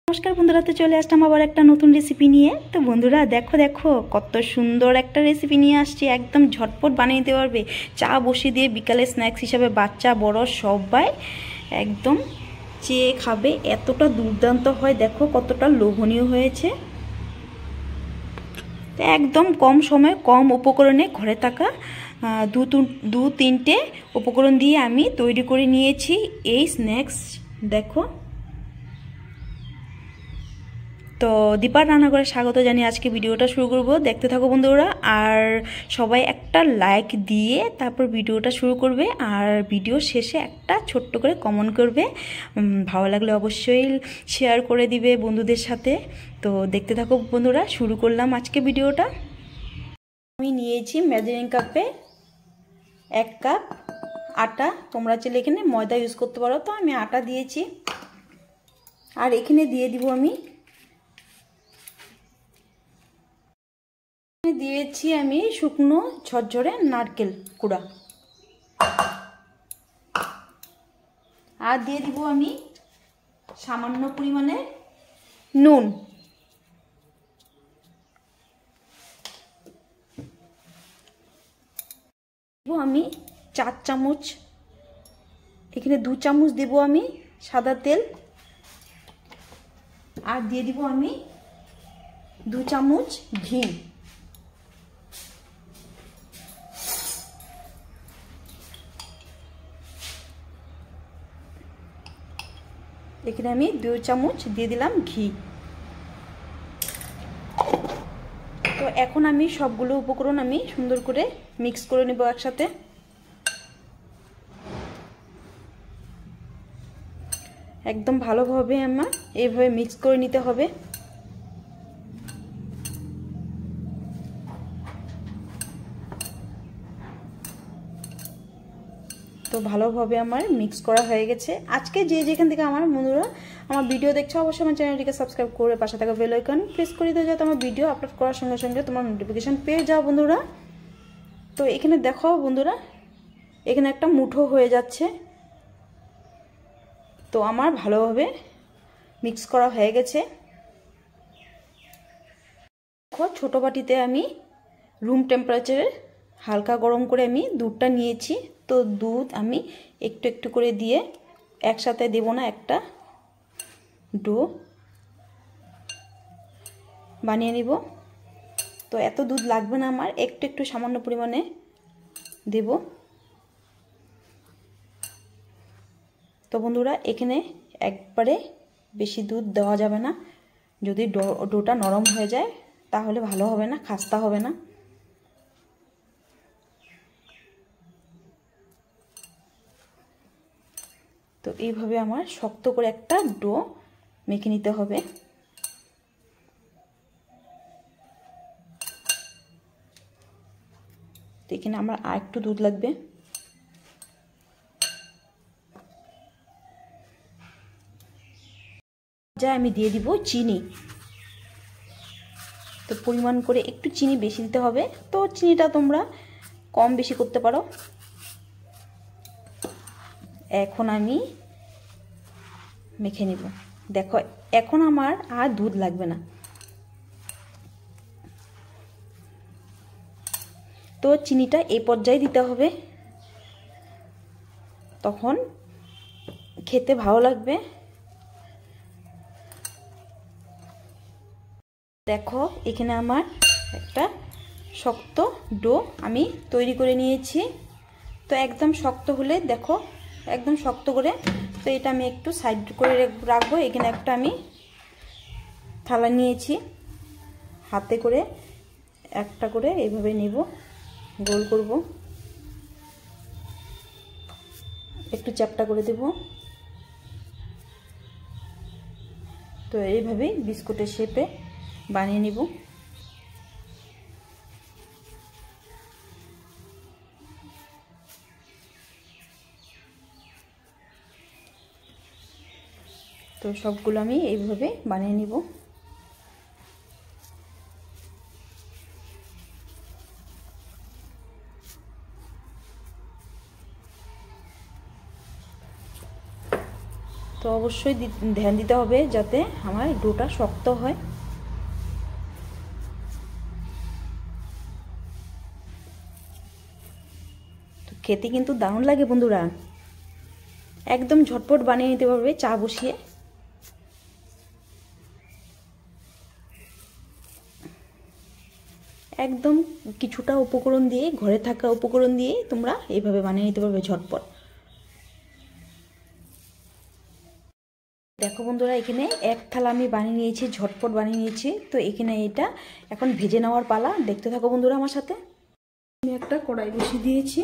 নমস্কার বন্ধুরা, তো চলে আসলাম আবার একটা নতুন রেসিপি নিয়ে। তো বন্ধুরা দেখো দেখো কত সুন্দর একটা রেসিপি নিয়ে আসছি, একদম ঝটপট বানিয়ে দিতে পারবে। চা বসিয়ে দিয়ে বিকালে স্ন্যাক্স হিসাবে বাচ্চা বড় সবাই একদম চেয়ে খাবে, এতটা দুর্দান্ত হয়। দেখো কতটা লোভনীয় হয়েছে। একদম কম সময়ে কম উপকরণে ঘরে থাকা দু তিনটে উপকরণ দিয়ে আমি তৈরি করে নিয়েছি এই স্ন্যাক্স। দেখো, তো দীপার রান্নাঘরে স্বাগত জানিয়ে আজকে ভিডিওটা শুরু করব। দেখতে থাকো বন্ধুরা, আর সবাই একটা লাইক দিয়ে তারপর ভিডিওটা শুরু করবে, আর ভিডিও শেষে একটা ছোট্ট করে কমেন্ট করবে। ভালো লাগলে অবশ্যই শেয়ার করে দিবে বন্ধুদের সাথে। তো দেখতে থাকো বন্ধুরা, শুরু করলাম আজকে ভিডিওটা। আমি নিয়েছি মেজারিং কাপে 1 কাপ আটা। তোমরা চাইলে এখানে ময়দা ইউজ করতে পারো, তো আমি আটা দিয়েছি। আর এখানে দিয়ে দিব আমি দিয়েছি আমি শুকনো ঝরঝরে নারকেল কুড়া। আর দিয়ে দিব আমি সামান্য পরিমাণে নুন। আমি 4 চামচ, এখানে 2 চামচ দেব আমি সাদা তেল। আর দিয়ে দিব আমি 2 চামচ ঘি। এখানে আমি 2 চামচ দিয়ে দিলাম ঘি। তো এখন আমি সবগুলো উপকরণ আমি সুন্দর করে মিক্স করে নেব একসাথে। একদম ভালোভাবে আমার এইভাবে মিক্স করে নিতে হবে। তো ভালোভাবে আমার মিক্স করা হয়ে গেছে। আজকে যে যেখান থেকে আমার বন্ধুরা আমার ভিডিও দেখছো, অবশ্যই আমার চ্যানেলটিকে সাবস্ক্রাইব করে পাশে থাকা বেল আইকন প্রেস করে দাও, যাতে আমার ভিডিও আপলোড করার সঙ্গে সঙ্গে তোমার নোটিফিকেশন পেয়ে যাও বন্ধুরা। তো এখানে দেখো বন্ধুরা, এখানে একটা মুঠো হয়ে যাচ্ছে। তো আমার ভালোভাবে মিক্স করা হয়ে গেছে। দেখো, ছোটো বাটিতে আমি রুম টেম্পারেচারে হালকা গরম করে আমি দুধটা নিয়েছি। তো দুধ আমি একটু একটু করে দিয়ে, একসাথে দেব না, একটা ডো বানিয়ে নিব। তো এত দুধ লাগবে না আমার, একটু একটু সামান্য পরিমাণে দেব। তো বন্ধুরা, এখানে একবারে বেশি দুধ দেওয়া যাবে না, যদি ডোটা নরম হয়ে যায় তাহলে ভালো হবে না, খাস্তা হবে না। তো এইভাবে আমার শক্ত করে একটা ডো মেখে নিতে হবে। তো এখানে আমার আর একটু দুধ লাগবে। যা আমি দিয়ে দিব চিনি। তো পরিমাণ করে একটু চিনি বেশি দিতে হবে, তো চিনিটা তোমরা কম বেশি করতে পারো। এখন আমি মেখে নিব। দেখো, এখন আমার আর দুধ লাগবে না। তো চিনিটা এই পর্যায়ে দিতে হবে, তখন খেতে ভালো লাগবে। দেখো, এখানে আমার একটা শক্ত ডো আমি তৈরি করে নিয়েছি। তো একদম শক্ত হলে দেখো, একদম শক্ত করে, তো এটা আমি একটু সাইড করে রাখবো। এখানে একটা আমি থালা নিয়েছি, হাতে করে একটা করে এইভাবে নেব, গোল করব, একটু চ্যাপটা করে দেব। তো এইভাবে বিস্কুটের শেপে বানিয়ে নিব। তো সবগুলো আমি এইভাবে বানিয়ে নিব। তো অবশ্যই ধ্যান দিতে হবে যাতে আমার ডোটা শক্ত হয়। তো খেতে কিন্তু দারুণ লাগে বন্ধুরা, একদম ঝটপট বানিয়ে নিতে পারবে চা বসিয়ে। একদম কিছুটা উপকরণ দিয়ে, ঘরে থাকা উপকরণ দিয়ে তোমরা এইভাবে বানিয়ে নিতে পারবে ঝটপট। দেখো বন্ধুরা, এখানে এক থালা আমি বানিয়ে নিয়েছি, ঝটপট বানিয়ে নিয়েছি। তো এখানে এটা এখন ভেজে নেওয়ার পালা, দেখতে থাকো বন্ধুরা আমার সাথে। আমি একটা কড়াই বসিয়ে দিয়েছি,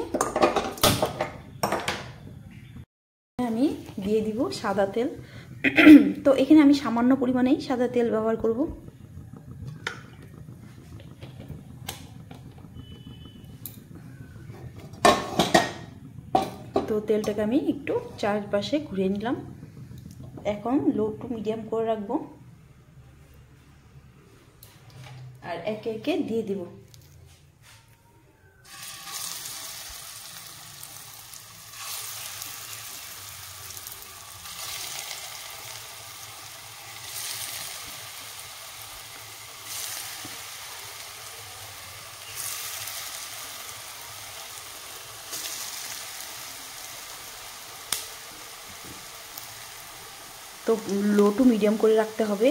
আমি দিয়ে দিব সাদা তেল। তো এখানে আমি সামান্য পরিমাণেই সাদা তেল ব্যবহার করব। তো তেলটাকে আমি একটু চারপাশে ঘুরিয়ে নিলাম। এখন লো টু মিডিয়াম করে রাখবো আর একে একে দিয়ে দিব। তো লো টু মিডিয়াম করে রাখতে হবে।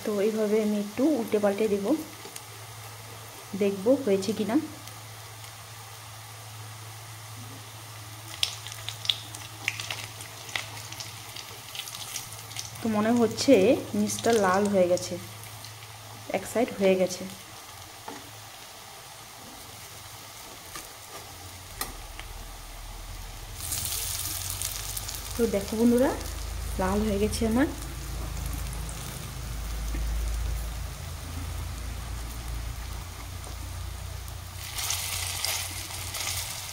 তো এইভাবে আমি একটু উল্টে পাল্টে দেব, দেখব হয়েছে কিনা। তো মনে হচ্ছে নিচটা লাল হয়ে গেছে, এক সাইড হয়ে গেছে। তো দেখো বন্ধুরা, লাল হয়ে গেছে আমার।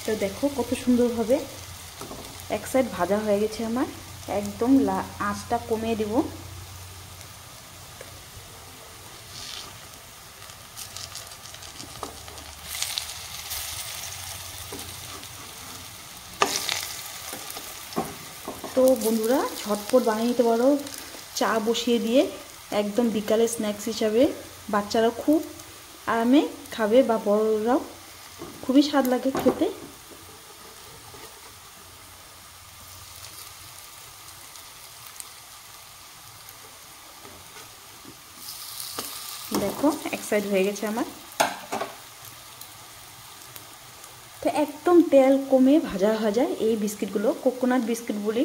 তো দেখো কত সুন্দরভাবে এক সাইড ভাজা হয়ে গেছে আমার। একদম আঁচটা কমিয়ে দেব। তো বন্ধুরা, ঝটপট বানিয়ে নিতে পারো চা বসিয়ে দিয়ে, একদম বিকালে স্ন্যাক্স হিসাবে। বাচ্চারাও খুব আরামে খাবে বা বড়রাও, খুবই স্বাদ লাগে খেতে। দেখো এক সাইড হয়ে গেছে আমার। তো একদম তেল কমে ভাজা ভাজা এই বিস্কিটগুলো কোকোনাট বিস্কিট বলি।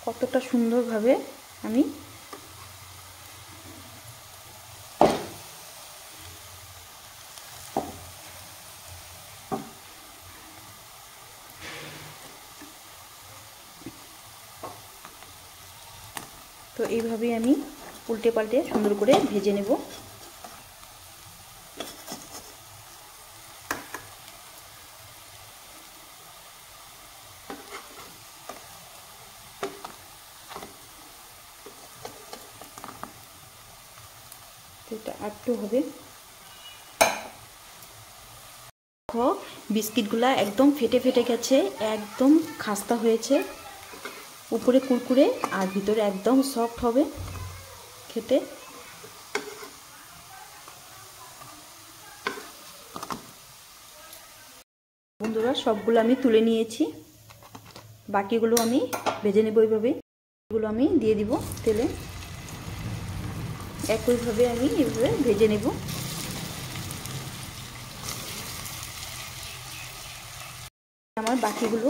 কতটা সুন্দরভাবে আমি তো এইভাবেই আমি উল্টে পাল্টে সুন্দর করে ভেজে নেব। এটা একটু হবে। দেখো বিস্কিটগুলা একদম ফেটে ফেটে গেছে, একদম খাস্তা হয়েছে, উপরে কুরকুরে আর ভিতরে একদম সফট হবে খেতে। বন্ধুরা, সবগুলো আমি তুলে নিয়েছি, বাকিগুলো আমি ভেজে নেব। এইভাবে এগুলো আমি দিয়ে দিব তেলে, একইভাবে আমি এইভাবে ভেজে নেব। আমার বাকিগুলো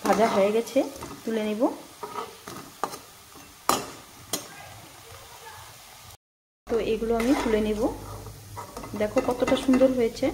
ভাজা হয়ে গেছে, তুলে নেব। তো এগুলো আমি তুলে নেব। দেখো কতটা সুন্দর হয়েছে।